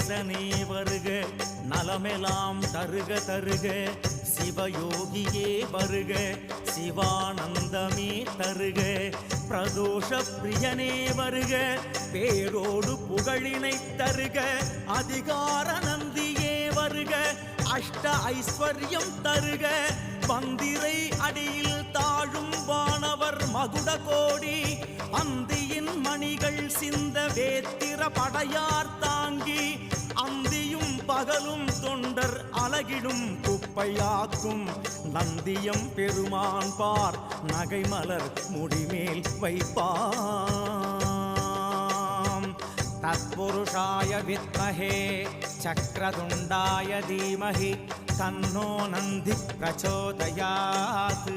கணேசனே வருக, நலமெல்லாம் தருக தருக, சிவயோகியே வருக, சிவானந்தமே தருக, பிரதோஷ பிரியனே வருக, பேரோடு புகழினை தருக, அதிகார நந்தியே வருக, அஷ்ட ஐஸ்வர்யம் தருக, பந்திரை அடியில் தாழும் வானவர் மகுட கோடி, அந்தியின் மணிகள் சிந்த வேத்திர படையார் தாங்கி, அந்தியும் பகலும் தொண்டர் அலகிடும் குப்பையாக்கும், நந்தியம் பெருமான் பார் நகைமலர் முடிமேல் வைப்பாம். தத்புருஷாய வித்மஹே சக்ரதுண்டாய தீமஹி தன்னோ நந்தி பிரச்சோதயாத்.